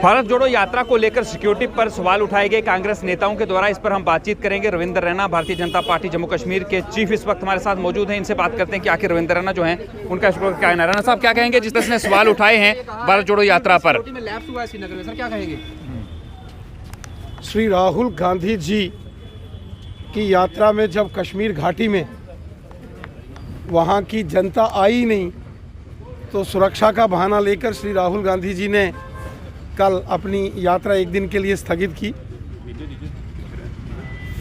भारत जोड़ो यात्रा को लेकर सिक्योरिटी पर सवाल उठाए गए कांग्रेस नेताओं के द्वारा। इस पर हम बातचीत करेंगे। रविंद्र रैना भारतीय जनता पार्टी जम्मू कश्मीर के चीफ इस वक्त हमारे साथ मौजूद हैं। इनसे बात करते हैं कि आखिर रविंद्र रैना जो हैं उनका इस पर क्या है। रैना साहब क्या कहेंगे जिस तरह से सवाल उठाए हैं भारत जोड़ो यात्रा पर? सर क्या कहेंगे? श्री राहुल गांधी जी की यात्रा में जब कश्मीर घाटी में वहाँ की जनता आई नहीं तो सुरक्षा का बहाना लेकर श्री राहुल गांधी जी ने कल अपनी यात्रा एक दिन के लिए स्थगित की।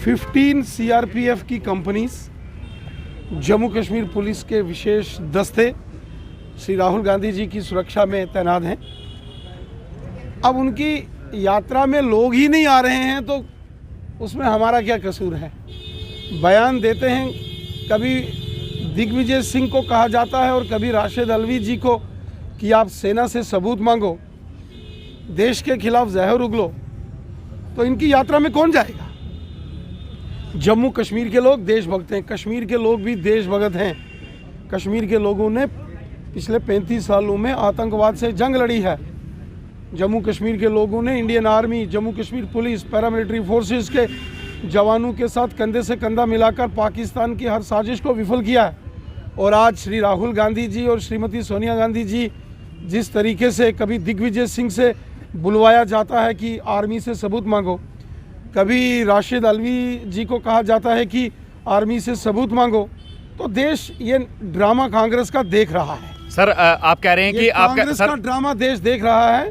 15 सीआरपीएफ की कंपनीज, जम्मू कश्मीर पुलिस के विशेष दस्ते श्री राहुल गांधी जी की सुरक्षा में तैनात हैं। अब उनकी यात्रा में लोग ही नहीं आ रहे हैं तो उसमें हमारा क्या कसूर है? बयान देते हैं, कभी दिग्विजय सिंह को कहा जाता है और कभी राशिद अल्वी जी को कि आप सेना से सबूत मांगो, देश के खिलाफ जहर उगलो, तो इनकी यात्रा में कौन जाएगा? जम्मू कश्मीर के लोग देशभक्त हैं, कश्मीर के लोग भी देशभक्त हैं। कश्मीर के लोगों ने पिछले 35 सालों में आतंकवाद से जंग लड़ी है। जम्मू कश्मीर के लोगों ने Indian army, Jammu Kashmir police, paramilitary forces के जवानों के साथ कंधे से कंधा मिलाकर पाकिस्तान की हर साजिश को विफल किया है। और आज श्री राहुल गांधी जी और श्रीमती सोनिया गांधी जी जिस तरीके से कभी दिग्विजय सिंह से बुलवाया जाता है कि आर्मी से सबूत मांगो, कभी राशिद अल्वी जी को कहा जाता है कि आर्मी से सबूत मांगो, तो देश ये ड्रामा कांग्रेस का देख रहा है। सर आप कह रहे हैं कि कांग्रेस का ड्रामा देश देख रहा है।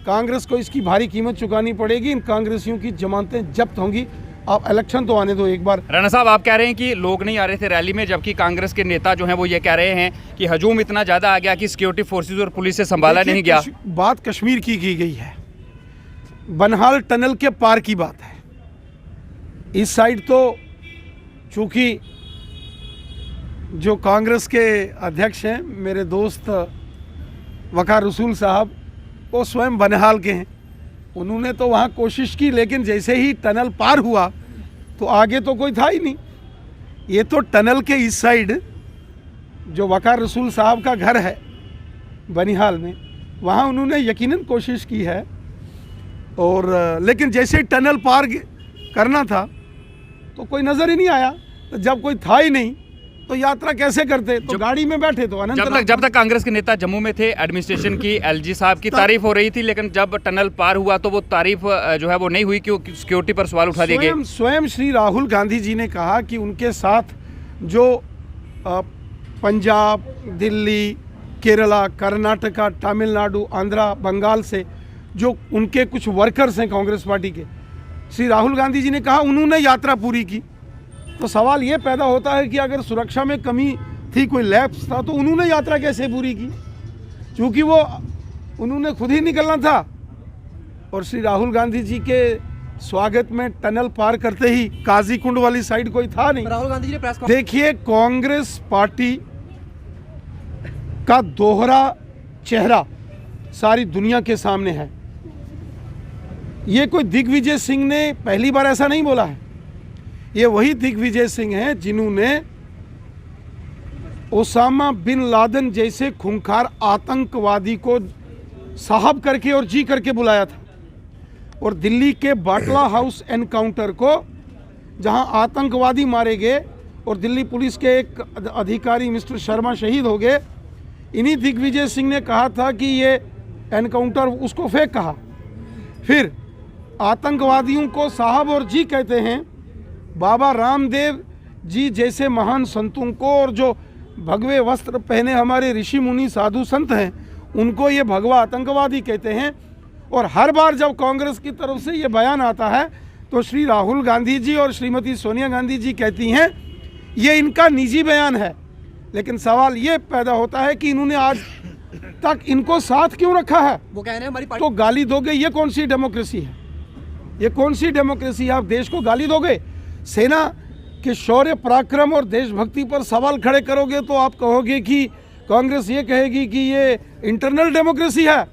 कांग्रेस को इसकी भारी कीमत चुकानी पड़ेगी। इन कांग्रेसियों की जमानतें जब्त होंगी। आप इलेक्शन तो आने दो एक बार। राणा साहब आप कह रहे हैं कि लोग नहीं आ रहे थे रैली में, जबकि कांग्रेस के नेता जो हैं वो ये कह रहे हैं कि हजूम इतना ज़्यादा आ गया कि सिक्योरिटी फोर्सेस और पुलिस से संभाला नहीं गया। बात कश्मीर की गई है, बनहाल टनल के पार की बात है। इस साइड तो चूंकि जो कांग्रेस के अध्यक्ष हैं मेरे दोस्त वकार रसूल साहब, वो स्वयं बनहाल के हैं, उन्होंने तो वहाँ कोशिश की, लेकिन जैसे ही टनल पार हुआ तो आगे तो कोई था ही नहीं। ये तो टनल के इस साइड जो वकार रसूल साहब का घर है बनिहाल में, वहाँ उन्होंने यकीनन कोशिश की है, और लेकिन जैसे टनल पार करना था तो कोई नज़र ही नहीं आया। तो जब कोई था ही नहीं तो यात्रा कैसे करते? तो गाड़ी में बैठे तो जब तक कांग्रेस के नेता जम्मू में थे, एडमिनिस्ट्रेशन की एलजी साहब की तारीफ हो रही थी, लेकिन जब टनल पार हुआ तो वो तारीफ जो है वो नहीं हुई, क्योंकि सिक्योरिटी पर सवाल उठा दिए गए। स्वयं श्री राहुल गांधी जी ने कहा कि उनके साथ जो पंजाब, दिल्ली, केरला, कर्नाटका, तमिलनाडु, आंध्रा, बंगाल से जो उनके कुछ वर्कर्स हैं कांग्रेस पार्टी के, श्री राहुल गांधी जी ने कहा उन्होंने यात्रा पूरी की। तो सवाल ये पैदा होता है कि अगर सुरक्षा में कमी थी, कोई लैप्स था, तो उन्होंने यात्रा कैसे पूरी की? क्योंकि वो उन्होंने खुद ही निकलना था। और श्री राहुल गांधी जी के स्वागत में टनल पार करते ही काजीकुंड वाली साइड कोई था नहीं। राहुल गांधी जी ने प्रेस देखिए, कांग्रेस पार्टी का दोहरा चेहरा सारी दुनिया के सामने है। ये कोई दिग्विजय सिंह ने पहली बार ऐसा नहीं बोला है। ये वही दिग्विजय सिंह हैं जिन्होंने ओसामा बिन लादेन जैसे खूंखार आतंकवादी को साहब करके और जी करके बुलाया था, और दिल्ली के बाटला हाउस एनकाउंटर को, जहां आतंकवादी मारे गए और दिल्ली पुलिस के एक अधिकारी मिस्टर शर्मा शहीद हो गए, इन्हीं दिग्विजय सिंह ने कहा था कि ये एनकाउंटर उसको फेक कहा। फिर आतंकवादियों को साहब और जी कहते हैं। बाबा रामदेव जी जैसे महान संतों को, और जो भगवे वस्त्र पहने हमारे ऋषि मुनि साधु संत हैं, उनको ये भगवा आतंकवादी कहते हैं। और हर बार जब कांग्रेस की तरफ से ये बयान आता है तो श्री राहुल गांधी जी और श्रीमती सोनिया गांधी जी कहती हैं ये इनका निजी बयान है। लेकिन सवाल ये पैदा होता है कि इन्होंने आज तक इनको साथ क्यों रखा है? वो कह रहे हैं हमारी पार्टी तो गाली दोगे? ये कौन सी डेमोक्रेसी है? ये कौन सी डेमोक्रेसी है? आप देश को गाली दोगे? सेना के शौर्य, पराक्रम और देशभक्ति पर सवाल खड़े करोगे तो आप कहोगे कि कांग्रेस ये कहेगी कि ये इंटरनल डेमोक्रेसी है।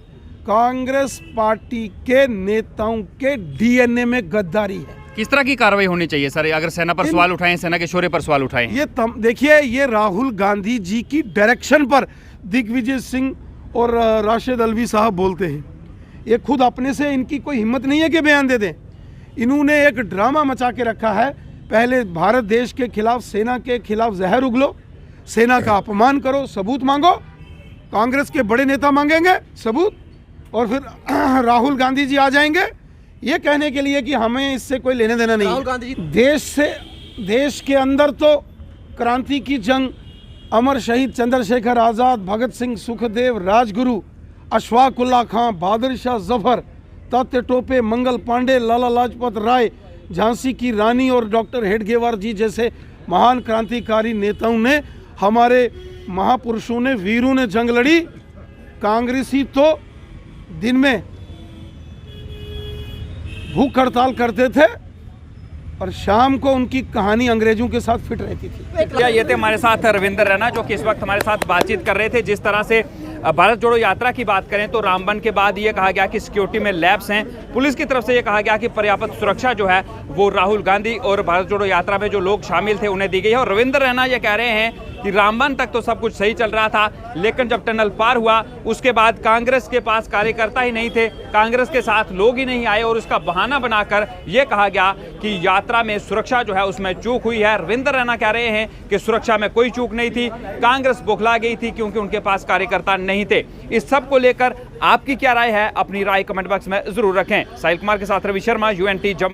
कांग्रेस पार्टी के नेताओं के डीएनए में गद्दारी है। किस तरह की कार्रवाई होनी चाहिए सर, अगर सेना पर सवाल उठाएं, सेना के शौर्य पर सवाल उठाएं? ये देखिए, ये राहुल गांधी जी की डायरेक्शन पर दिग्विजय सिंह और राशिद अल्वी साहब बोलते हैं। ये खुद अपने से इनकी कोई हिम्मत नहीं है कि बयान दे दें। इन्होंने एक ड्रामा मचा के रखा है। पहले भारत देश के खिलाफ, सेना के खिलाफ जहर उगलो, सेना का अपमान करो, सबूत मांगो, कांग्रेस के बड़े नेता मांगेंगे सबूत, और फिर राहुल गांधी जी आ जाएंगे ये कहने के लिए कि हमें इससे कोई लेने देना नहीं राहुल है। गांधी जी देश के अंदर तो क्रांति की जंग, अमर शहीद चंद्रशेखर आज़ाद, भगत सिंह, सुखदेव, राजगुरु, अशफाक उल्ला खां, बहादुर शाह जफर, तात्या टोपे, मंगल पांडे, लाला लाजपत राय, झांसी की रानी और डॉक्टर हेडगेवार जी जैसे महान क्रांतिकारी नेताओं ने, हमारे महापुरुषों ने, वीरों ने जंग लड़ी। कांग्रेसी तो दिन में भूख हड़ताल करते थे और शाम को उनकी कहानी अंग्रेजों के साथ फिट रहती थी। ये थे हमारे साथ रविंद्र रैना जो कि इस वक्त हमारे साथ बातचीत कर रहे थे। जिस तरह से भारत जोड़ो यात्रा की बात करें तो रामबन के बाद ये कहा गया कि सिक्योरिटी में लैप्स हैं। पुलिस की तरफ से ये कहा गया कि पर्याप्त सुरक्षा जो है वो राहुल गांधी और भारत जोड़ो यात्रा में जो लोग शामिल थे उन्हें दी गई है। और रविंद्र रैना ये कह रहे हैं कि रामबन तक तो सब कुछ सही चल रहा था, लेकिन जब टनल पार हुआ उसके बाद कांग्रेस के पास कार्यकर्ता ही नहीं थे, कांग्रेस के साथ लोग ही नहीं आए और उसका बहाना बनाकर यह कहा गया कि यात्रा में सुरक्षा जो है उसमें चूक हुई है। रविंद्र रैना कह रहे हैं कि सुरक्षा में कोई चूक नहीं थी, कांग्रेस बौखला गई थी क्योंकि उनके पास कार्यकर्ता नहीं थे। इस सब को लेकर आपकी क्या राय है? अपनी राय कमेंट बॉक्स में जरूर रखें। साहिल कुमार के साथ रवि शर्मा, UNT जम्मू।